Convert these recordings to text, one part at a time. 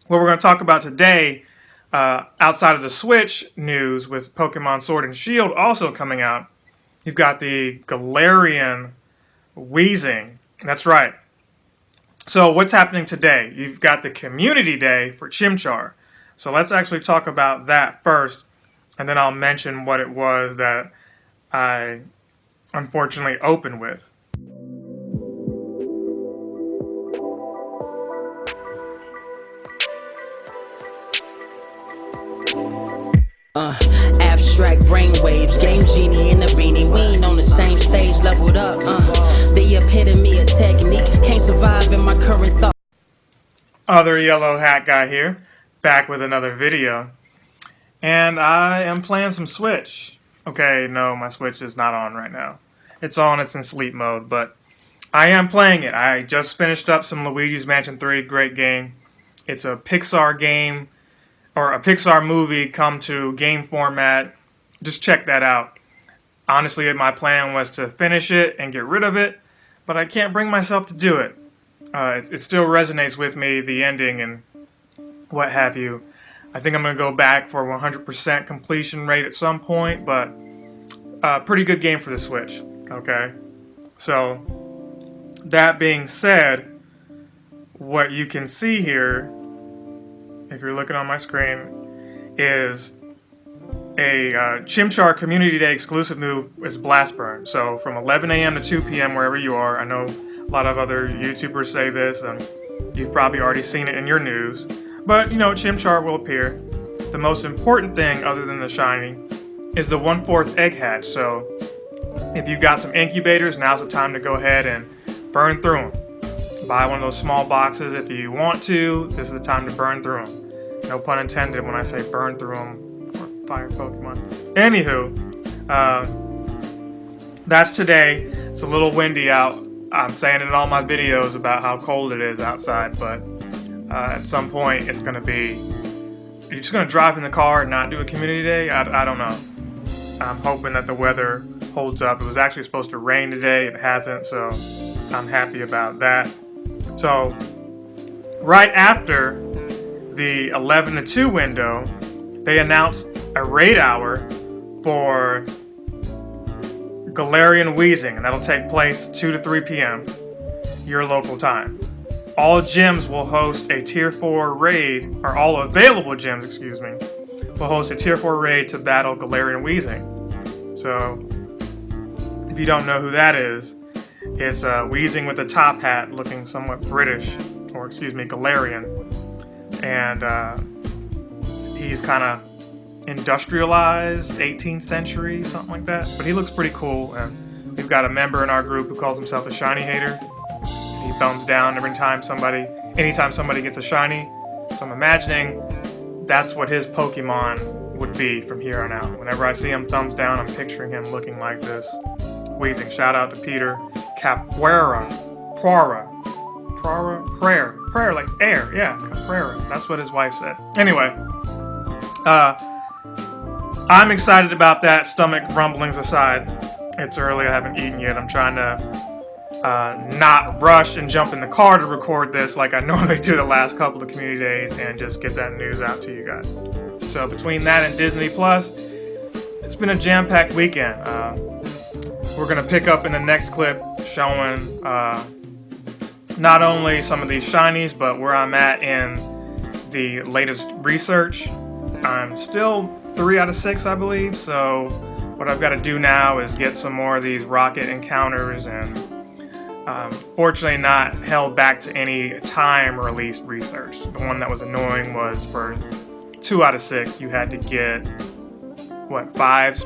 What we're going to talk about today, outside of the Switch news with Pokemon Sword and Shield also coming out, you've got the Galarian Wheezing. That's right. So what's happening today? You've got the Community Day for Chimchar. So let's actually talk about that first, and then I'll mention what it was that I unfortunately opened with. Abstract brainwaves, game genie in the beanie. We ain't on the same stage, leveled up. The epitome of technique, can't survive in my current thought. Other yellow hat guy here, back with another video. And I am playing some Switch. Okay, no, my Switch is not on right now. It's on, it's in sleep mode, but I am playing it. I just finished up some Luigi's Mansion 3, great game. It's a Pixar game, or a Pixar movie come to game format. Just check that out. Honestly, my plan was to finish it and get rid of it, but I can't bring myself to do it. It still resonates with me, the ending and what have you. I think I'm going to go back for 100% completion rate at some point, but pretty good game for the Switch. Okay, so that being said, what you can see here, if you're looking on my screen, is a Chimchar Community Day exclusive move is Blast Burn. So from 11 a.m. to 2 p.m. wherever you are, I know a lot of other YouTubers say this, and you've probably already seen it in your news, but you know, Chimchar will appear. The most important thing, other than the shiny, is the 1/4 egg hatch. So if you've got some incubators, now's the time to go ahead and burn through them. Buy one of those small boxes if you want to. This is the time to burn through them. No pun intended when I say burn through them, or fire Pokemon. Anywho, that's today. It's a little windy out. I'm saying it in all my videos about how cold it is outside, but at some point it's going to be, you're just going to drive in the car and not do a community day? I don't know. I'm hoping that the weather holds up. It was actually supposed to rain today. It hasn't, so I'm happy about that. So right after the 11 to 2 window, they announced a raid hour for Galarian Wheezing, and that'll take place 2 to 3 p.m. your local time. All gyms will host a Tier 4 raid, or all available gyms, excuse me, will host a Tier 4 raid to battle Galarian Wheezing. So, if you don't know who that is, it's Wheezing with a top hat, looking somewhat British, or excuse me, Galarian. And he's kind of industrialized, 18th century, something like that. But he looks pretty cool, and we've got a member in our group who calls himself a shiny hater. He thumbs down anytime somebody gets a shiny. So I'm imagining that's what his Pokemon would be from here on out. Whenever I see him thumbs down, I'm picturing him looking like this. Wheezing. Shout out to Peter Caprera. Prayer, like air. Yeah, Caprera. That's what his wife said. Anyway, I'm excited about that. Stomach rumblings aside, it's early. I haven't eaten yet. I'm trying to not rush and jump in the car to record this like I normally do the last couple of community days and just get that news out to you guys. So between that and Disney Plus, it's been a jam-packed weekend. We're going to pick up in the next clip showing not only some of these shinies, but where I'm at in the latest research. I'm still 3 out of 6, I believe, so what I've got to do now is get some more of these rocket encounters, and fortunately not held back to any time-released research. The one that was annoying was for 2 out of 6, you had to get, spin 5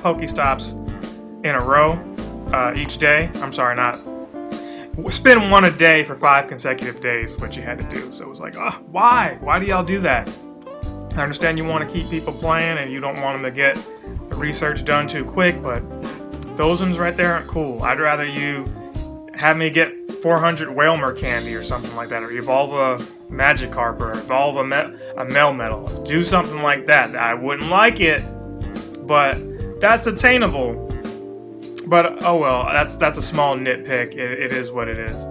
Pokestops in a row each day. I'm sorry, spin 1 a day for 5 consecutive days is what you had to do. So it was like, why? Why do y'all do that? I understand you want to keep people playing and you don't want them to get the research done too quick, but those ones right there aren't cool. I'd rather you have me get 400 Whalmer candy or something like that, or evolve a Magikarp, or evolve a Melmetal. Do something like that. I wouldn't like it, but that's attainable. But oh well, that's a small nitpick. It is what it is.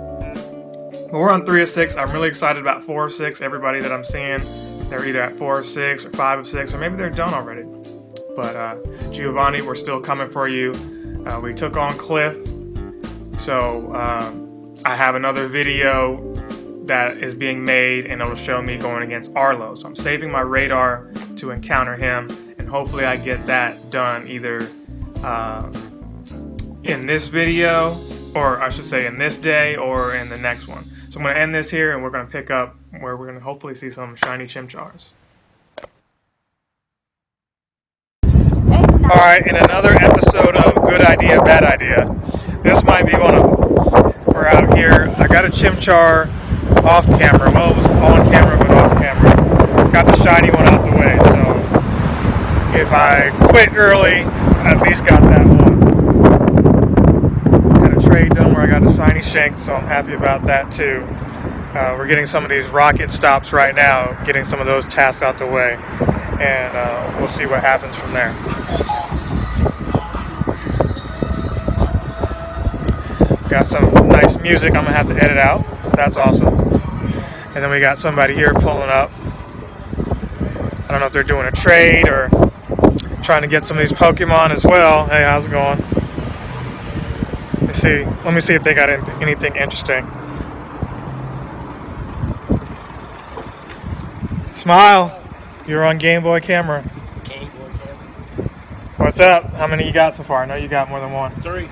But we're on 3 of 6. I'm really excited about 4 of 6. Everybody that I'm seeing, they're either at 4 of 6 or 5 of 6, or maybe they're done already. But Giovanni, we're still coming for you. We took on Cliff. So I have another video that is being made, and it'll show me going against Arlo. So I'm saving my radar to encounter him, and hopefully I get that done either in this video, or I should say in this day, or in the next one. So I'm going to end this here, and we're going to pick up where we're going to hopefully see some shiny Chimchars. Alright, in another episode of Good Idea, Bad Idea. This might be one of them. We're out here. I got a Chimchar off camera. Well, it was on camera, but off camera. Got the shiny one out the way, so if I quit early, I at least got that one. Got a trade done where I got a shiny shank, so I'm happy about that too. We're getting some of these rocket stops right now, getting some of those tasks out the way, and we'll see what happens from there. Got some nice music I'm going to have to edit out. That's awesome. And then we got somebody here pulling up. I don't know if they're doing a trade or trying to get some of these Pokemon as well. Hey, how's it going? Let me see if they got anything interesting. Smile. You're on Game Boy camera. Game Boy camera. What's up? How many you got so far? I know you got more than one. 3,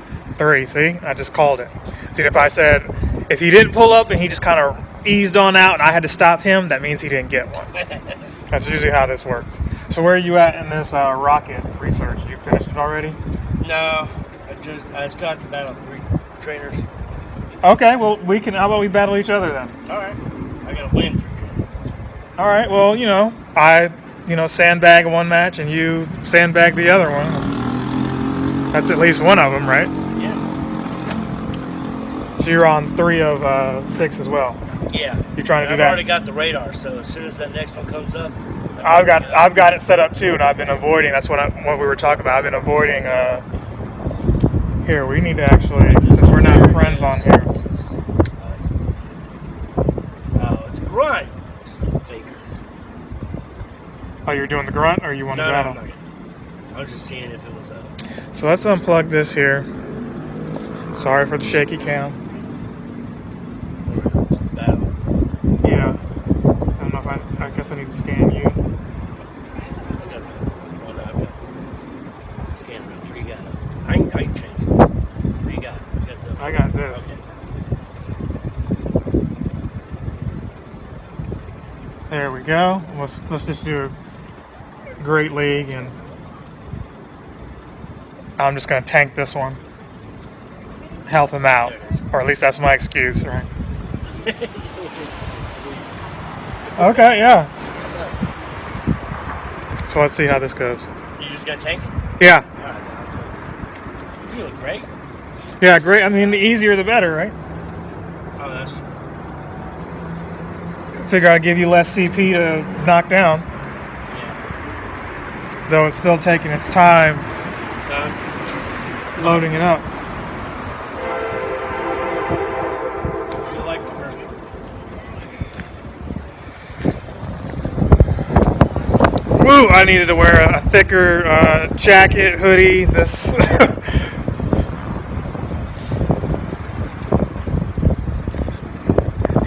see? I just called it. See, if I said, if he didn't pull up and he just kind of eased on out and I had to stop him, that means he didn't get one. That's usually how this works. So where are you at in this rocket research? You finished it already? No, I still have to battle 3 trainers. Okay, well, how about we battle each other then? Alright, I gotta win 3 trainers. Alright, well, I sandbag one match and you sandbag the other one. That's at least one of them, right? Yeah. So you're on 3 of 6 as well. Yeah. You're trying to do I've that. already got the radar, so as soon as that next one comes up, I've got it set up too, and I've been avoiding. That's what we were talking about. I've been avoiding. Here, we need to actually, since we're not friends on here. Oh, it's Grunt. Faker. Oh, you're doing the grunt, or you want to battle? No. I was just seeing if it was a. So let's unplug this here. Sorry for the shaky cam. Battle. Yeah. I don't know if I guess I need to scan you. I've got scan around 3 got it. I can change it. 3 got it. I got this. Okay. There we go. Let's just do a Great League, and I'm just gonna tank this one. Help him out. Or at least that's my excuse, right? Okay, yeah. So let's see how this goes. You just got to tank it? Yeah. Alright, then you're doing great. Yeah, great. I mean, the easier the better, right? Oh, that's true. Figure I'd give you less CP to knock down. Yeah. Though it's still taking its time loading it up. You like the first one? Woo! I needed to wear a thicker jacket, hoodie. This.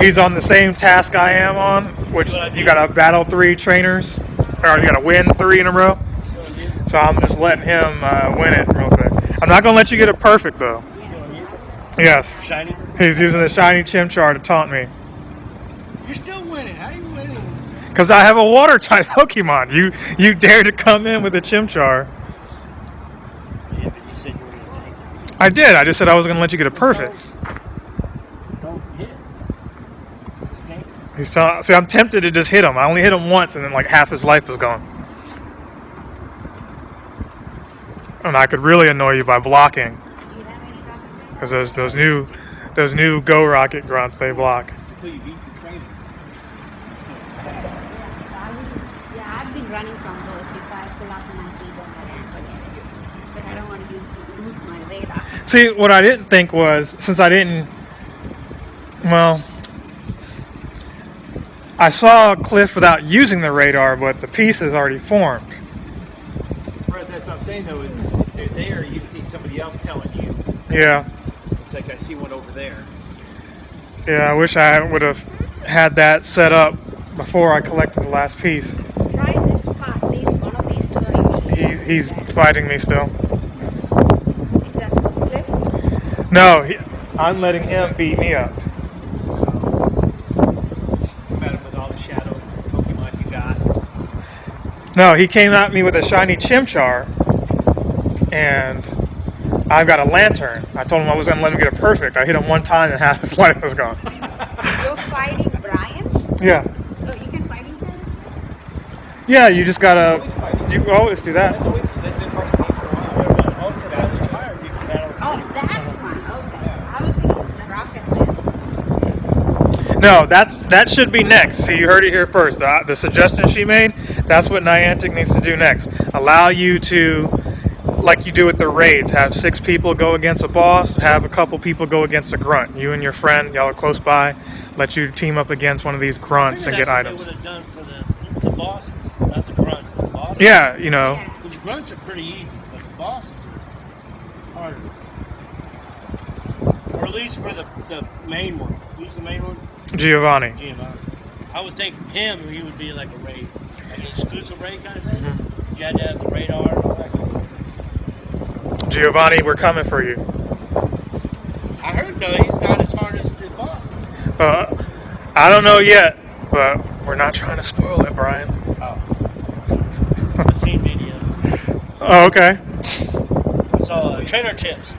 He's on the same task I am on, which you got to battle 3 trainers, or you got to win 3 in a row. So I'm just letting him win it real quick. I'm not gonna let you get it perfect though. Yes. Shiny? He's using the shiny Chimchar to taunt me. You're still winning. How are you winning? Because I have a water type Pokemon. You dare to come in with a Chimchar. Yeah, but you said you were going to tank. I did. I just said I was gonna let you get it perfect. Don't hit. Just tank. He's telling. See, I'm tempted to just hit him. I only hit him once, and then like half his life was gone. And I could really annoy you by blocking, because those new Go Rocket grunts, they block. Until you beat the trainer. Yeah, I've been running from those. If I pull up and I see them, I can forget it. But I don't want to lose my radar. See, what I didn't think was, since I didn't, well, I saw a cliff without using the radar, but the piece is already formed. Right, that's what I'm saying though. Is if they're there, you see somebody else telling you. Yeah. It's like I see one over there. Yeah, I wish I would have had that set up before I collected the last piece. Try this part. One of these two are usually. He's fighting me still. Is that cliff? No, I'm letting him beat me up. Come at him with all the shadow Pokemon you got. No, he came at me with a shiny Chimchar, and I've got a lantern. I told him I was going to let him get a perfect. I hit him one time and half his life was gone. You're fighting Brian? Yeah. Oh, you can fight each other? Yeah, you just gotta. You always do that. That's been part of the game for a while. When I was tired, you can battle. Oh, that one. Okay. I was thinking it's the Rocket Man. No, that should be next. See, you heard it here first. The suggestion she made, that's what Niantic needs to do next. Allow you to, like you do with the raids, have 6 people go against a boss, have a couple people go against a grunt. You and your friend, y'all are close by, let you team up against one of these grunts and get items. That's what they would have done for the bosses, not the grunts, but the bosses. Yeah, you know. Because the grunts are pretty easy, but the bosses are harder. Or at least for the main one. Who's the main one? Giovanni. I would think him, he would be like a raid, like an exclusive raid kind of thing. Mm-hmm. You had to have the radar and all that kind of thing. Giovanni, we're coming for you. I heard though he's not as hard as the bosses. I don't know yet, but we're not trying to spoil it, Brian. Oh. I've seen videos. Oh, okay. I saw trainer tips.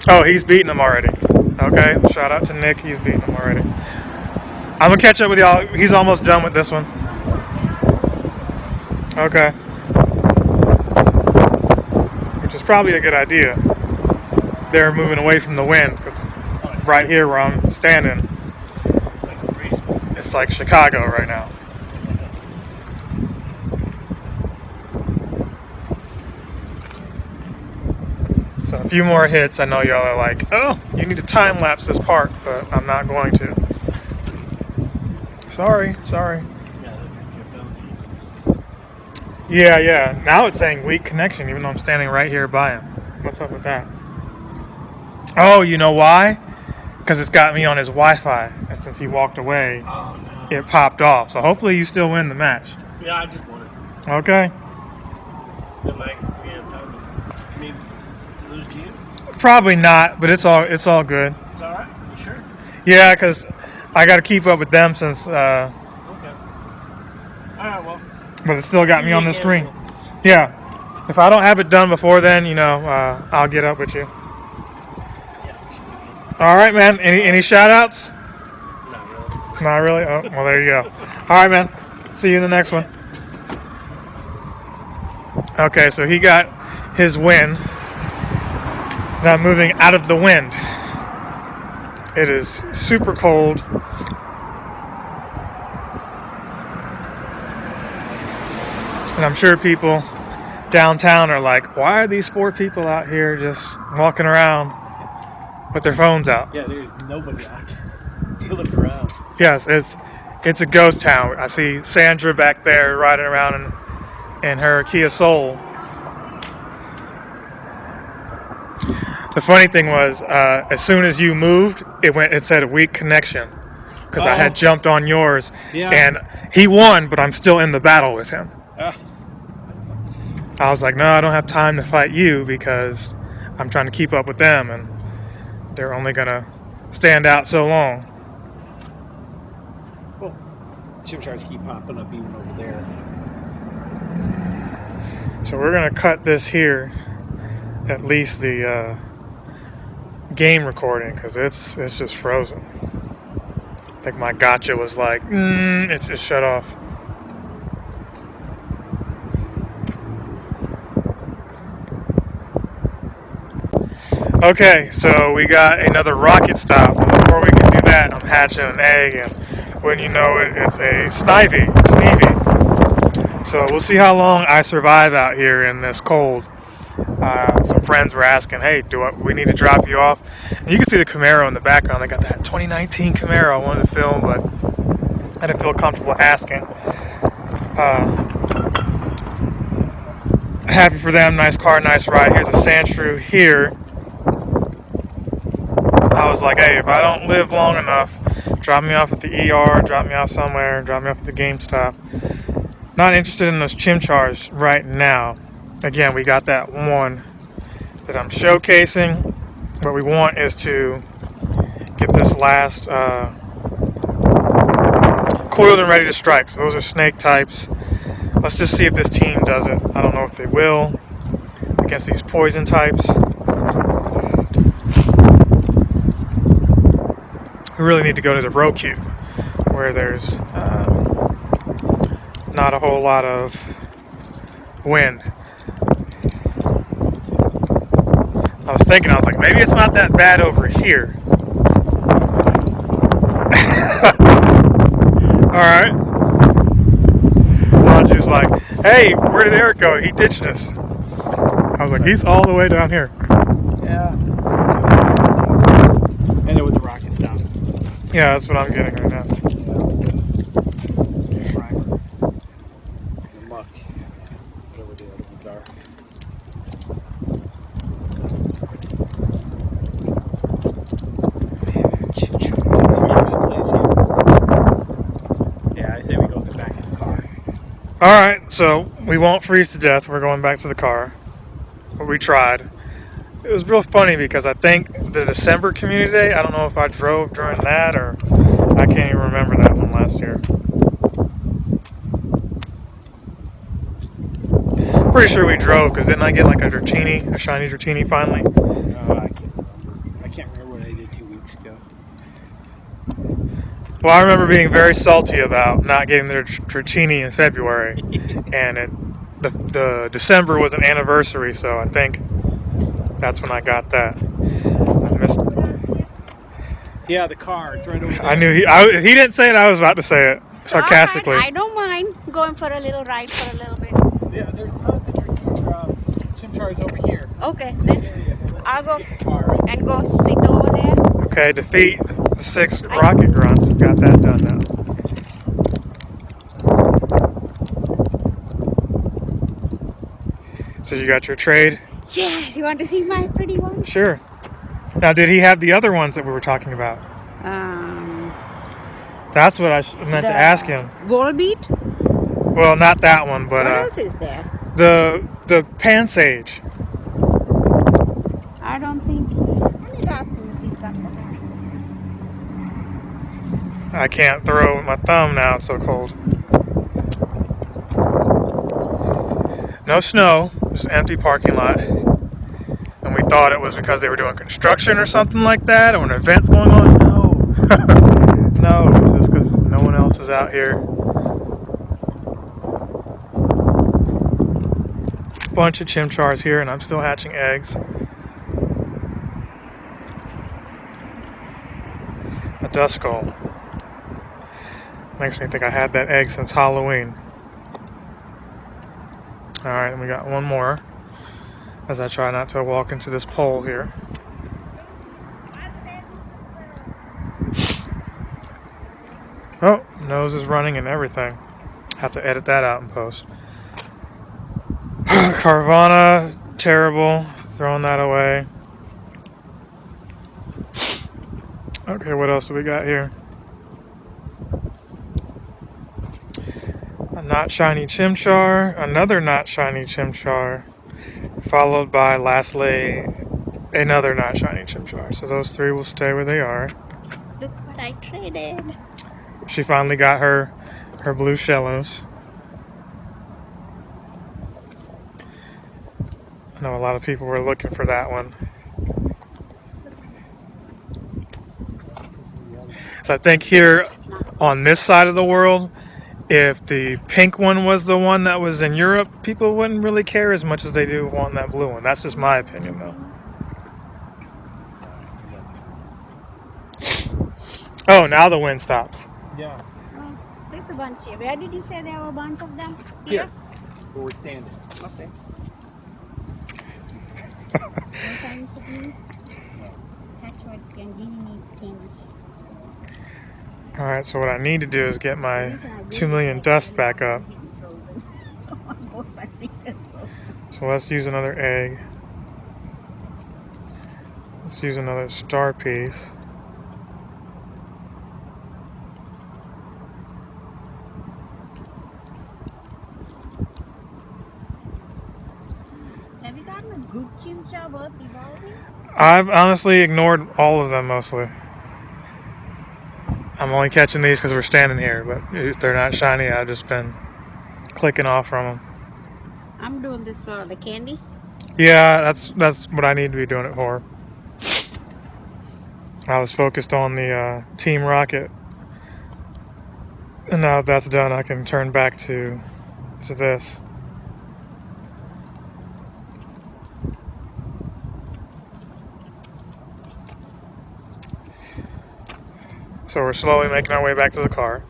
Oh, he's beating him already. Okay, shout out to Nick. He's beating him already. I'm going to catch up with y'all. He's almost done with this one. Okay. Which is probably a good idea. They're moving away from the wind, because right here where I'm standing, it's like Chicago right now. So a few more hits. I know y'all are like, oh, you need to time lapse this part, but I'm not going to. Sorry. Yeah. Now it's saying weak connection, even though I'm standing right here by him. What's up with that? Oh, you know why? Because it's got me on his Wi-Fi, and since he walked away, it popped off. So hopefully you still win the match. Yeah, I just won it. Okay. Maybe lose to you? Probably not, but it's all good. It's all right. You sure? Yeah, because I got to keep up with them since. Okay. All right. Well. But it still got me on the screen. Yeah. If I don't have it done before then, I'll get up with you. All right, man. Any shout-outs? Not really. Not really? Oh, well, there you go. All right, man. See you in the next one. Okay, so he got his win. Now moving out of the wind. It is super cold. And I'm sure people downtown are like, why are these 4 people out here just walking around with their phones out? Yeah, there's nobody out. You look around. Yes, it's a ghost town. I see Sandra back there riding around in her Kia Soul. The funny thing was, as soon as you moved, it said weak connection, because I had jumped on yours, and he won, but I'm still in the battle with him. I was like, no, I don't have time to fight you because I'm trying to keep up with them, and they're only gonna stand out so long. Well, Chimchars keep popping up even over there. So we're gonna cut this here, at least the game recording, because it's just frozen. I think my gotcha was like, it just shut off. Okay, so we got another rocket stop. Before we can do that, I'm hatching an egg, and when you know it, it's a Sneevy. So we'll see how long I survive out here in this cold. some friends were asking, hey, we need to drop you off? And you can see the Camaro in the background. They got that 2019 Camaro I wanted to film, but I didn't feel comfortable asking. Happy for them. Nice car, nice ride. Here's a sand shrew here. I was like, hey, if I don't live long enough, drop me off at the ER, drop me off somewhere, drop me off at the GameStop. Not interested in those Chimchars right now. Again, we got that one that I'm showcasing. What we want is to get this last coiled and ready to strike. So those are snake types. Let's just see if this team does it. I don't know if they will against these poison types. We really need to go to the row cube where there's not a whole lot of wind. I was thinking, I was like, maybe it's not that bad over here. Alright. Ranju's like, hey, where did Eric go? He ditched us. I was like, he's all the way down here. Yeah. And it was a rocket stop. Yeah, that's what I'm getting right now. Muck. Whatever the other ones are. Yeah, I say we go in the back of the car. Alright, so we won't freeze to death. We're going back to the car. But we tried. It was real funny because I think the December community day, I don't know if I drove during that or I can't even remember that one last year. Pretty sure we drove because didn't I get like a shiny Dratini finally? I can't remember. I can't remember what I did 2 weeks ago. Well, I remember being very salty about not getting the Dratini in February, and the December was an anniversary, so I think that's when I got that. I missed. Yeah, the car. It's right over there. I knew he didn't say it. I was about to say it sarcastically. I don't mind going for a little ride for a little bit. Yeah, there's tons of Chimchars over here. Okay, then I'll go Car, right? and go sit over there. Okay, defeat the 6 rocket grunts. Got that done now. So you got your trade? Yes, you want to see my pretty one? Sure. Now, did he have the other ones that we were talking about? That's what I meant to ask him. Volbeat? Well, not that one, but What else is there? the Pansage. I don't think. Let me ask him if he's got that. I can't throw with my thumb now, it's so cold. No snow, just an empty parking lot. And we thought it was because they were doing construction or something like that, or an event's going on. No. No, it's just because no one else is out here. Bunch of Chimchars here, and I'm still hatching eggs. A dust skull. Makes me think I had that egg since Halloween. Alright, and we got one more as I try not to walk into this pole here. Oh, nose is running and everything. Have to edit that out in post. Carvana, terrible. Throwing that away. Okay, what else do we got here? A not shiny Chimchar, another not shiny Chimchar, followed by lastly another not shiny Chimchar. So those 3 will stay where they are. Look what I traded. She finally got her blue shellos. I know a lot of people were looking for that one. So I think here on this side of the world, if the pink one was the one that was in Europe, people wouldn't really care as much as they do wanting that blue one. That's just my opinion, though. Oh, now the wind stops. Yeah. Oh, there's a bunch here. Where did you say there were a bunch of them? Here. Where we're standing. Okay. What I used to do? That's what Gangini needs candy. Alright, so what I need to do is get my The reason I do 2 this million is dust I back up. don't want it frozen. On both my fingers frozen. So let's use another egg. Let's use another star piece. Have you gotten a good chimchar worth evolving? I've honestly ignored all of them mostly. I'm only catching these because we're standing here, but if they're not shiny, I've just been clicking off from them. I'm doing this for the candy. Yeah, that's what I need to be doing it for. I was focused on the Team Rocket, and now that that's done, I can turn back to this. So we're slowly making our way back to the car.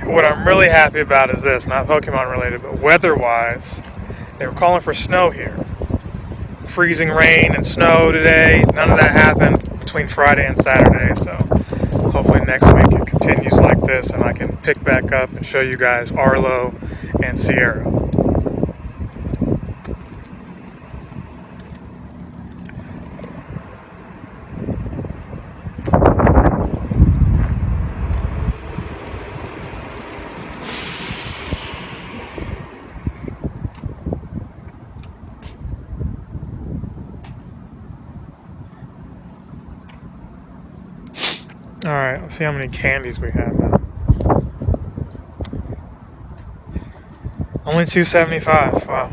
What I'm really happy about is this, not Pokemon related, but weather-wise, they were calling for snow here. Freezing rain and snow today. None of that happened between Friday and Saturday, so hopefully next week it continues like this and I can pick back up and show you guys Arlo and Sierra. Alright, let's see how many candies we have now. Only 275. Wow.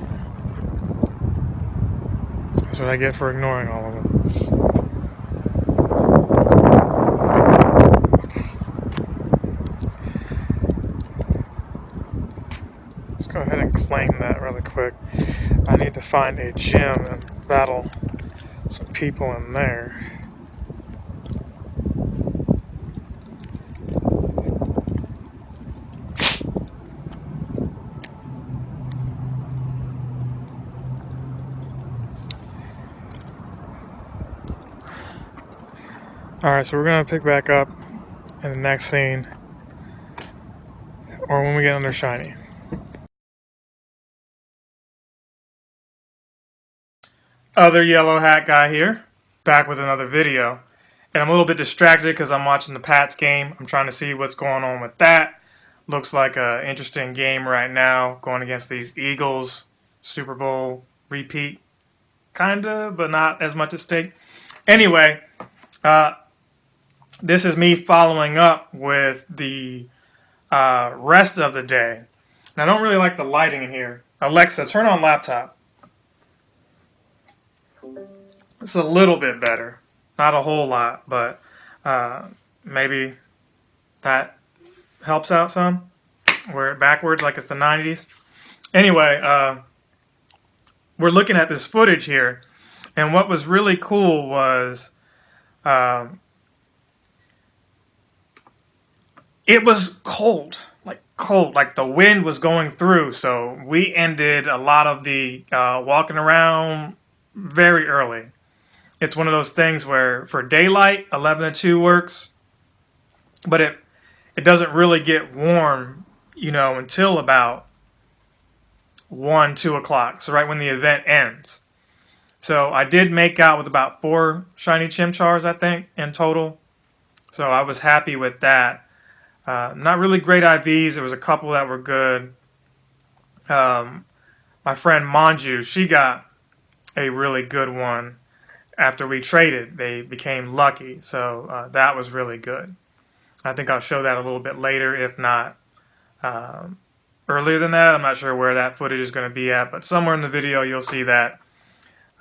That's what I get for ignoring all of them. Let's go ahead and claim that really quick. I need to find a gym and battle some people in there. Alright, so we're going to pick back up in the next scene, or when we get under shiny. Other yellow hat guy here, back with another video. And I'm a little bit distracted because I'm watching the Pats game. I'm trying to see what's going on with that. Looks like an interesting game right now, going against these Eagles. Super Bowl repeat. Kinda, but not as much at stake. Anyway, this is me following up with the rest of the day. And I don't really like the lighting in here. Alexa, turn on laptop. It's a little bit better. Not a whole lot, but maybe that helps out some. We're backwards like it's the 90s. Anyway, we're looking at this footage here. And what was really cool was it was cold, like the wind was going through. So we ended a lot of the walking around very early. It's one of those things where for daylight, 11 to 2 works, but it doesn't really get warm, until about 1, 2 o'clock. So right when the event ends. So I did make out with about 4 shiny Chimchars, I think, in total. So I was happy with that. Not really great IVs. There was a couple that were good. My friend Manju, she got a really good one. After we traded, they became lucky. So that was really good. I think I'll show that a little bit later, if not earlier than that. I'm not sure where that footage is going to be at, but somewhere in the video you'll see that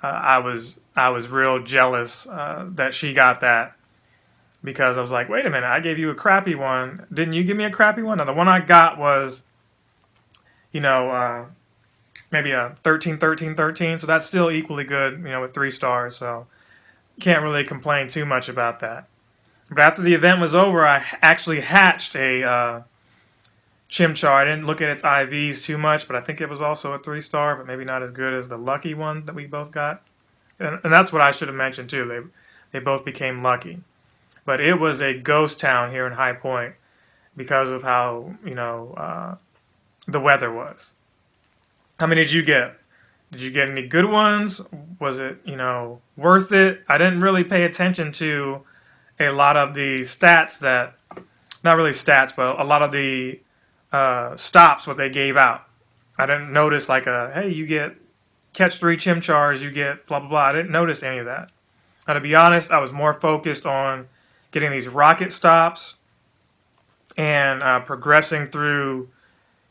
I was real jealous that she got that, because I was like, wait a minute, I gave you a crappy one. Didn't you give me a crappy one? Now the one I got was, maybe a 13, 13, 13. So that's still equally good, with 3 stars. So can't really complain too much about that. But after the event was over, I actually hatched a Chimchar. I didn't look at its IVs too much, but I think it was also a 3-star, but maybe not as good as the lucky one that we both got. And that's what I should have mentioned too. They both became lucky. But it was a ghost town here in High Point because of how, the weather was. How many did you get? Did you get any good ones? Was it, worth it? I didn't really pay attention to a lot of the stats not really stats, but a lot of the stops, what they gave out. I didn't notice hey, you catch 3 Chimchars, you get blah, blah, blah. I didn't notice any of that. Now, to be honest, I was more focused on getting these rocket stops and progressing through,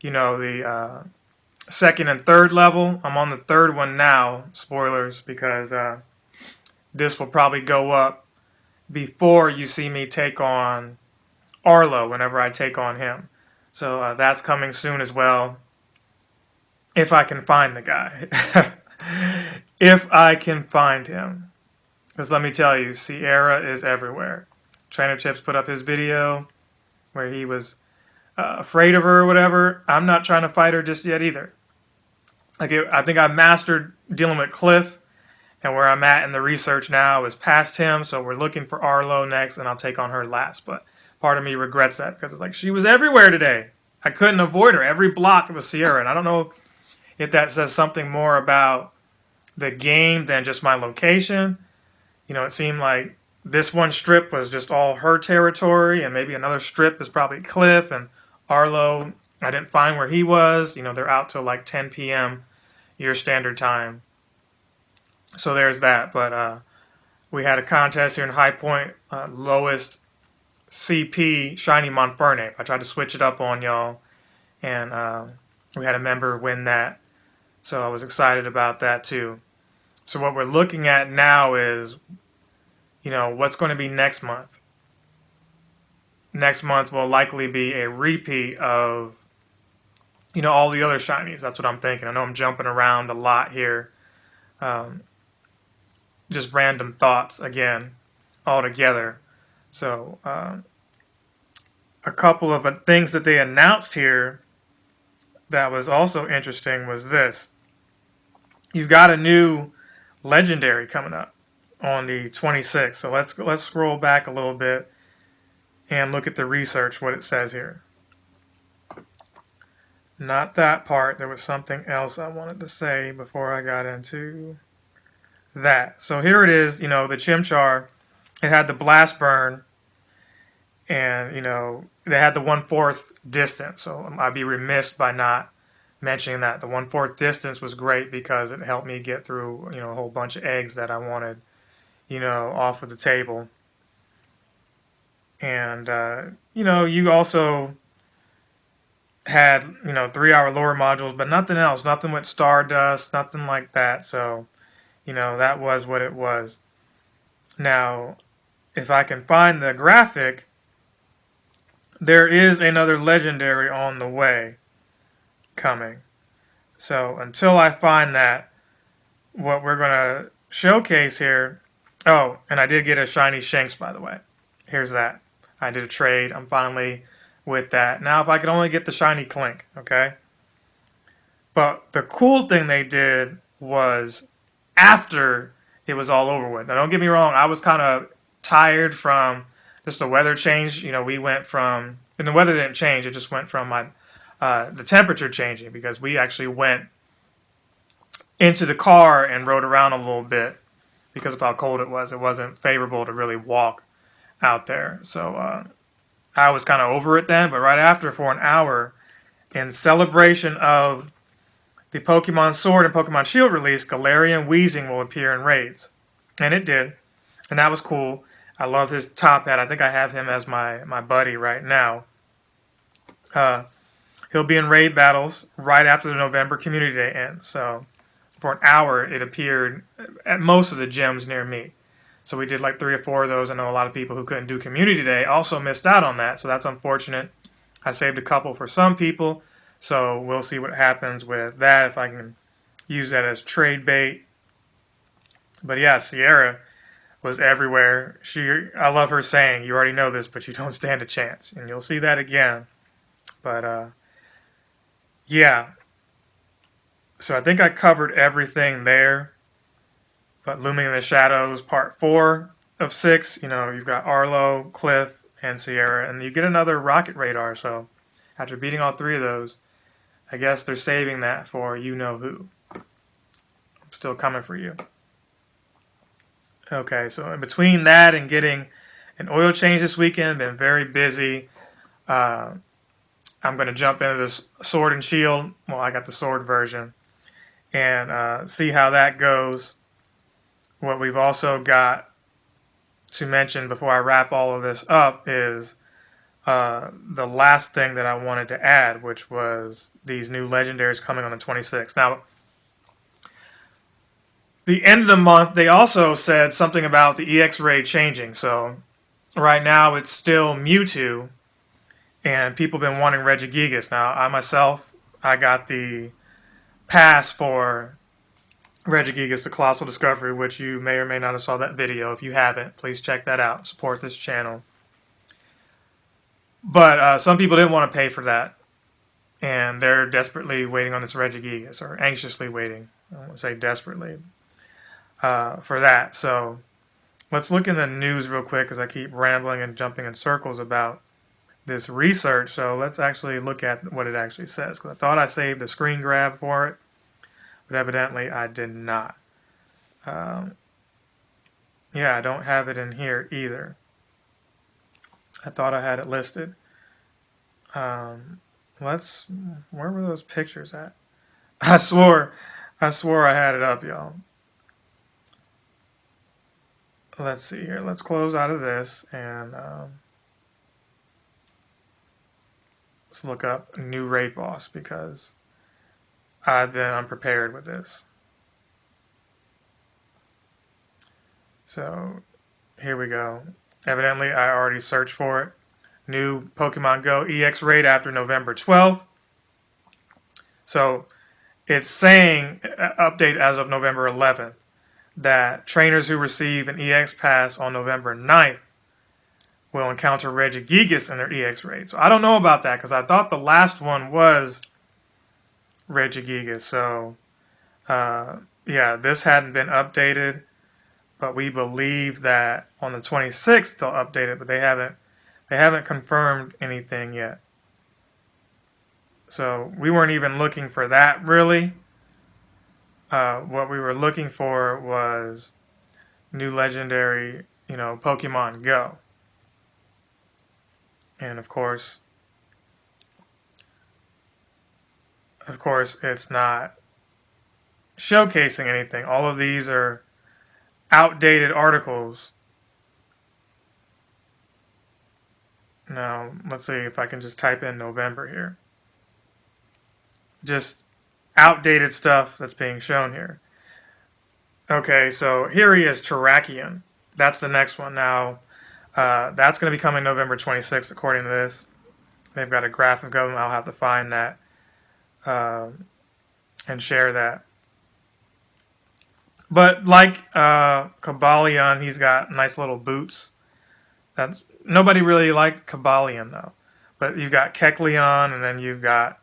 the 2nd and 3rd level. I'm on the 3rd one now, spoilers, because this will probably go up before you see me take on Arlo, whenever I take on him. So that's coming soon as well, if I can find the guy. If I can find him. Because let me tell you, Sierra is everywhere. Trainer Chips put up his video where he was afraid of her or whatever. I'm not trying to fight her just yet either. I think I mastered dealing with Cliff, and where I'm at in the research now is past him, so we're looking for Arlo next, and I'll take on her last. But part of me regrets that, because it's she was everywhere today. I couldn't avoid her. Every block was Sierra, and I don't know if that says something more about the game than just my location. It seemed like this one strip was just all her territory, and maybe another strip is probably Cliff, and Arlo, I didn't find where he was. They're out till 10 p.m. your standard time. So there's that. But we had a contest here in High Point, lowest CP Shiny Monfernape. I tried to switch it up on y'all, and we had a member win that. So I was excited about that too. So what we're looking at now is, what's going to be next month. Next month will likely be a repeat of, all the other shinies. That's what I'm thinking. I know I'm jumping around a lot here. Just random thoughts again, all together. So a couple of things that they announced here that was also interesting was this. You've got a new legendary coming up on the 26th. So let's scroll back a little bit and look at the research, what it says here. Not that part. There was something else I wanted to say before I got into that. So here it is, the Chimchar. It had the blast burn, and, they had the 1/4 distance. So I'd be remiss by not mentioning that. The 1/4 distance was great because it helped me get through, a whole bunch of eggs that I wanted, off of the table. And, you also had, 3-hour lure modules, but nothing else. Nothing with Stardust, nothing like that. So, that was what it was. Now, if I can find the graphic, there is another legendary on the way coming. So until I find that, what we're going to showcase here. Oh, and I did get a shiny Shanks, by the way. Here's that. I did a trade. I'm finally with that. Now, if I could only get the shiny Clink, okay? But the cool thing they did was after it was all over with. Now, don't get me wrong. I was kind of tired from just the weather change. We went from, and the weather didn't change. It just went from the temperature changing, because we actually went into the car and rode around a little bit because of how cold it was. It wasn't favorable to really walk out there. So I was kind of over it then, but right after, for an hour, in celebration of the Pokemon Sword and Pokemon Shield release, Galarian Weezing will appear in raids. And it did. And that was cool. I love his top hat. I think I have him as my buddy right now. He'll be in raid battles right after the November Community Day ends. So for an hour, it appeared at most of the gyms near me. So we did 3 or 4 of those. I know a lot of people who couldn't do Community Day also missed out on that. So that's unfortunate. I saved a couple for some people. So we'll see what happens with that, if I can use that as trade bait. But yeah, Sierra was everywhere. I love her saying, "You already know this, but you don't stand a chance." And you'll see that again. But yeah. So I think I covered everything there. But Looming in the Shadows, part 4 of 6, you've got Arlo, Cliff, and Sierra, and you get another rocket radar. So after beating all 3 of those, I guess they're saving that for you-know-who. I'm still coming for you. Okay, so in between that and getting an oil change this weekend, been very busy. I'm going to jump into this Sword and Shield. Well, I got the Sword version. And see how that goes. What we've also got to mention before I wrap all of this up is the last thing that I wanted to add, which was these new legendaries coming on the 26th. Now, the end of the month, they also said something about the EX raid changing. So right now it's still Mewtwo, and people have been wanting Regigigas. Now, I got the pass for Regigigas, the Colossal Discovery, which you may or may not have saw that video. If you haven't, please check that out. Support this channel. But some people didn't want to pay for that, and they're desperately waiting on this Regigigas, or anxiously waiting. I don't want to say desperately for that. So let's look in the news real quick, because I keep rambling and jumping in circles about this research. So let's actually look at what it actually says, because I thought I saved a screen grab for it, but evidently I did not. Yeah, I don't have it in here either. I thought I had it listed. Where were those pictures at? I swore I had it up, y'all. Let's see here. Let's close out of this and let's look up new raid boss, because I've been unprepared with this. So here we go. Evidently, I already searched for it. New Pokemon Go EX raid after November 12th. So it's saying, update as of November 11th, that trainers who receive an EX pass on November 9th will encounter Regigigas in their EX raid. So I don't know about that, because I thought the last one was Regigigas. So yeah, this hadn't been updated, but we believe that on the 26th they'll update it, but they haven't confirmed anything yet. So we weren't even looking for that, really. What we were looking for was new legendary, Pokemon Go. And of course it's not showcasing anything. All of these are outdated articles. Now, let's see if I can just type in November here. Just outdated stuff that's being shown here. Okay, so here he is, Terrakion. That's the next one. Now, that's going to be coming November 26th, according to this. They've got a graphic of them. I'll have to find that and share that. But like Cobalion, he's got nice little boots. Nobody really liked Cobalion, though. But you've got Kecleon, and then you've got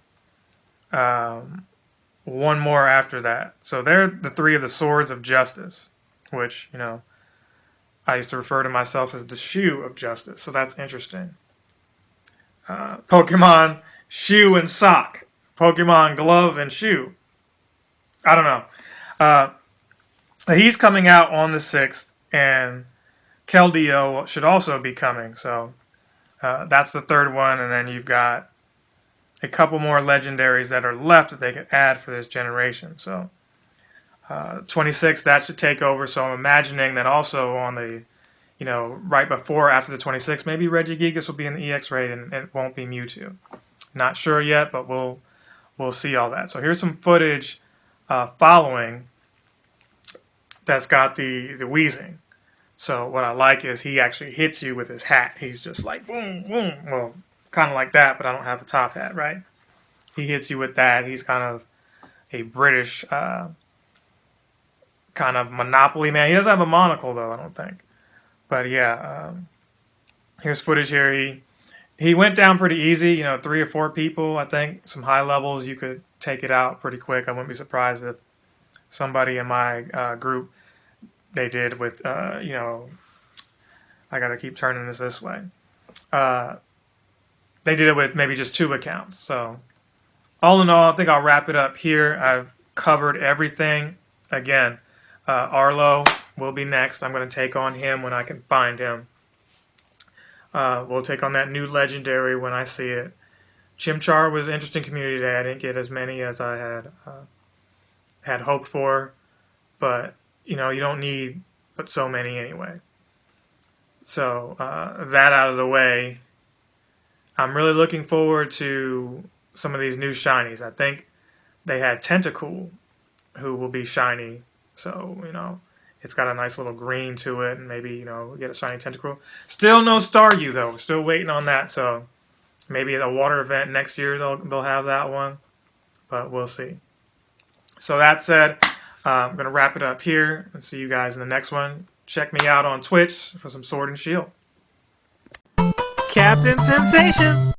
one more after that. So they're the 3 of the Swords of Justice, which, I used to refer to myself as the Shoe of Justice. So that's interesting. Pokemon Shoe and Sock. Pokemon Glove and Shoe. I don't know. He's coming out on the 6th, and Keldeo should also be coming. So that's the 3rd one, and then you've got a couple more legendaries that are left that they can add for this generation. So 26, that should take over. So I'm imagining that also on the, right before, after the 26th, maybe Regigigas will be in the EX raid and it won't be Mewtwo. Not sure yet, but we'll see all that. So here's some footage following that's got the wheezing. So what I like is he actually hits you with his hat. He's just like boom, boom. Well, kind of like that, but I don't have a top hat, right? he hits you with that. He's kind of a British kind of Monopoly man. He doesn't have a monocle though, I don't think. But yeah, here's footage here. He went down pretty easy. You know, 3 or 4 people. I think some high levels you could take it out pretty quick. I wouldn't be surprised if somebody in my group they did with you know. I gotta keep turning this way. They did it with maybe just 2 accounts. So all in all, I think I'll wrap it up here. I've covered everything. Again, Arlo will be next. I'm going to take on him when I can find him. We'll take on that new legendary when I see it. Chimchar was an interesting community day. I didn't get as many as I had hoped for, but you know, you don't need but so many anyway. So that out of the way, I'm really looking forward to some of these new shinies. I think they had Tentacool, who will be shiny. So, you know, it's got a nice little green to it, and maybe, you know, get a shiny Tentacool. Still no Staryu, though. Still waiting on that, so maybe at a water event next year they'll have that one, but we'll see. So that said, I'm going to wrap it up here and see you guys in the next one. Check me out on Twitch for some Sword and Shield. Captain Sensation!